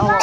اهو.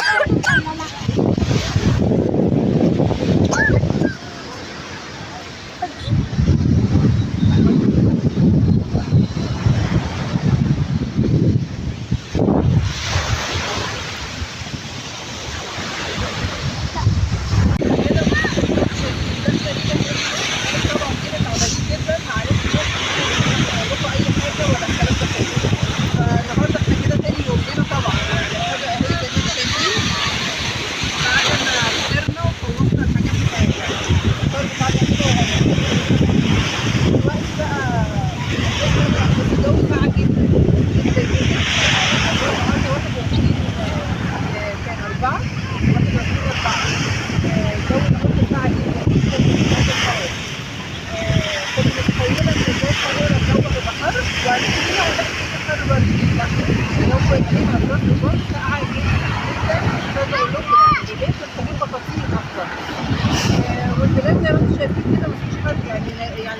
والبلاد زي ما انتم شايفين كده مفيش حد يعني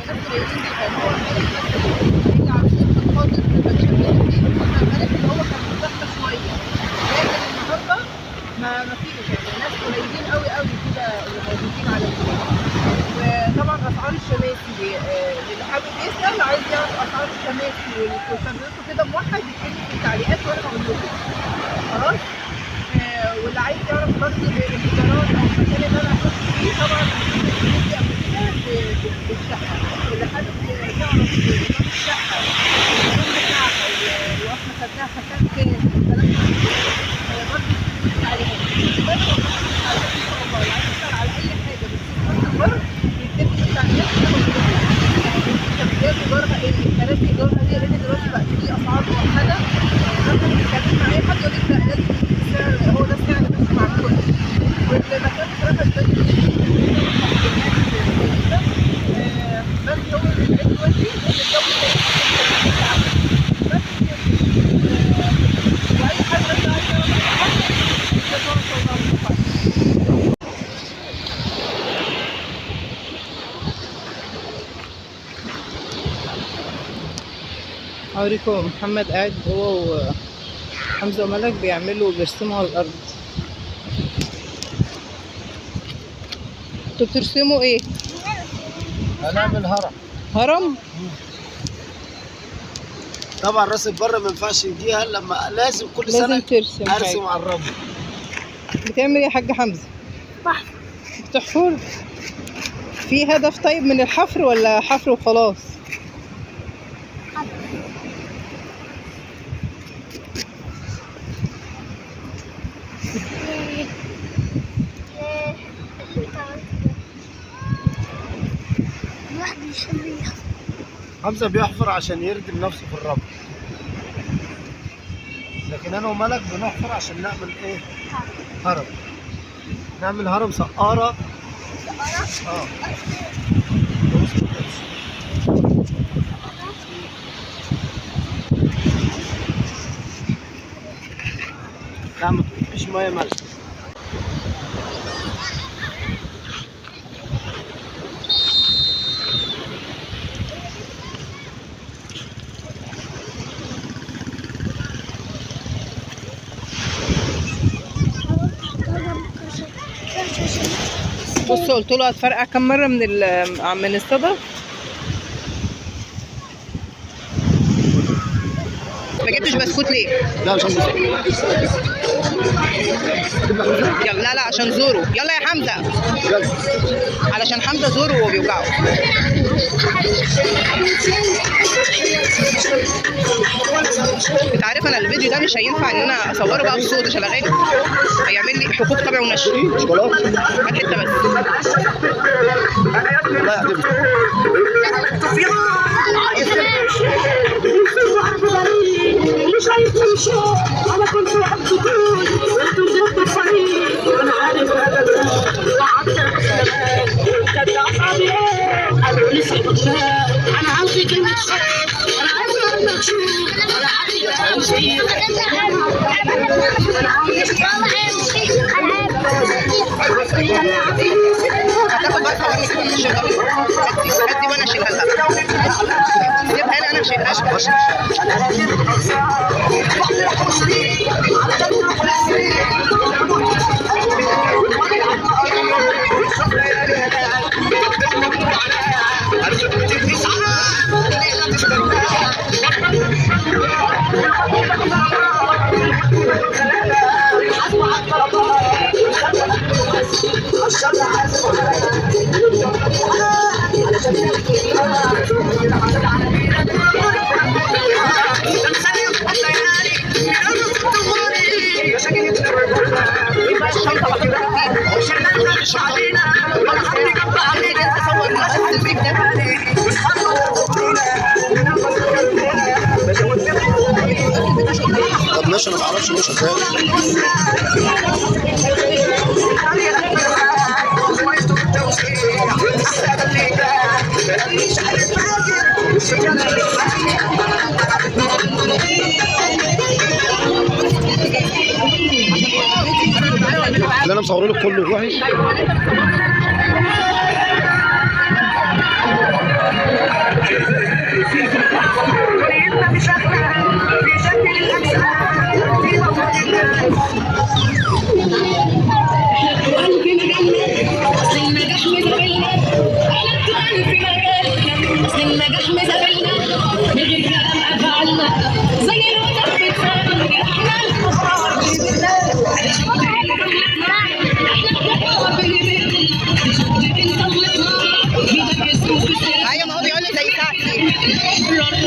ناس قليلين جدا. هو هي عروسة الخاطر كانت شغالة فيه كنا عارف ان هو كان مزحمة شوية، لكن النهارده ما فيش يعني ناس قليلين قوي قوي كده اللي موجودين على البلاد. وطبعا اسعار الشماسي اللي حابب يسأل عايز يعرف اسعار الشماسي والكونسرفاتو كده موحد يكتب في التعليقات وانا هقول لكم. خلاص؟ واللي عايز يعرف برضه الايجارات او المكان اللي انا هحط فيه طبعا هتيجي قبل كده بالشقه. واللي حابب يعرف ايجار الشقه واليوم بتاعها واحنا خدناها كام والكلام ده برضه في التعليقات. بس والله ان شاء الله اللي عايز يسال على اي حاجه بس برضه يكتب لي في التعليقات وانا بقول لكم. الشبكات ايجارها ايه؟ الكراسي ايجارها ايه؟ لان دلوقتي بقى في اسعار موحده. مثلا بتتكلم مع اي حد يقول لك لا لازم السعر هو ده السعر ماشي مع الكل. والمكان بصراحه البلد بس هو البيت دلوقتي ان الجو بس واي حد بس عايز يعرف اي حاجه اوريكم محمد قاعد هو وحمزه وملك بيرسموا على الارض. انتوا بترسموا ايه؟ هنعمل هرم. هرم؟ طبعا راس البر ما ينفعش يجيها لما لازم كل لازم سنه ترسم ارسم على الرمل. بتعمل ايه يا حاج حمزه؟ بحفر. بتحفر؟ في هدف طيب من الحفر ولا حفر وخلاص؟ حمزه بيحفر عشان يردم نفسه في الرمل، لكن انا وملك بنحفر عشان نعمل ايه؟ هرم. نعمل هرم سقاره. اه لا ما تحطش ميه ملح. بص قلت له هتفرقع كم مره من الصدى. ما جبتش بسكوت ليه؟ لا عشان يلا لا عشان زوره. يلا يا حمزه. علشان حمزه زوره وهو بيوجعه. انت عارف انا الفيديو ده مش هينفع ان انا اصوره بقى بصوت عشان اغاني، هيعمل لي حقوق طبع ونشر. هات حته بس. الله يعجبك. مش عايز تمشي انا كنت حبتكون وانتوا جبتوا الطريق وانا عارف هذا وعدتك زمان كانت اصعب ايه قالوا لي انا عاوزة كلمة شيء انا عايزة لما تشوف انا عايزة امشي هتاخد بقى هدي وانا اشيلها لها. سيبها انا ما اشيلهاش. اللي انا مصوره لك كله وحش. ايوه ما هو بيقول لي زي ساعتي.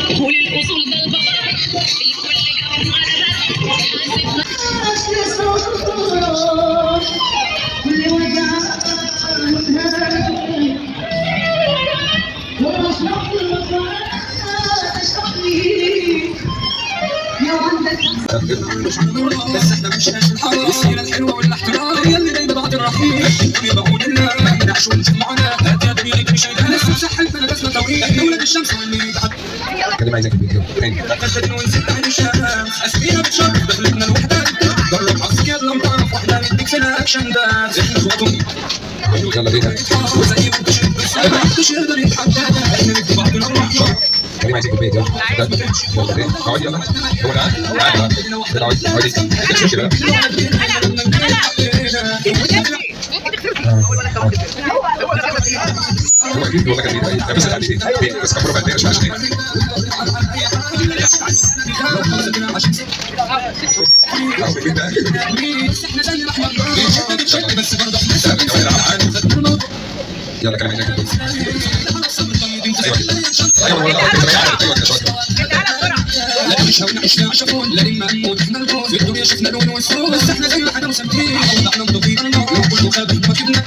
بس احنا مش هنحاول السيرة الحلوة والاحترام هي اللي دايما بعد الرحيل الدنيا بعود الله ما نعيش ونشوف معنا هات يا دنيا انت مش عايزها لسه مسحل بلدنا طويل احنا ولاد الشمس واللي بعد كلمة عايزك الفيديو تاني. تقدر ونسيت عن الشام اسميها بتشرف دخلتنا الوحدة جرب حظك يلا نطرف واحدة نديك سنة اكشن داز احنا اخواتهم يلا بينا. وزي ما تشد بس ما حدش يقدر يتحدى احنا ندي بعضنا الرحمة كلمة عايزك الفيديو يلا بينا. اقعد يلا. هو ده اقعد اقعد تمشي بقى. هو اكيد والله كان بيتعب بس قاعد فين بس كفر بعدين عشان يلا كلام عايزك ايوه ايوه والله لا مش هنعيشنا عشفون لا اما نموت احنا الفوز الدنيا شفنا لون وسرور بس احنا زي ما احنا مسامحين وضعنا مضبوطين وكله خابط ما كبنا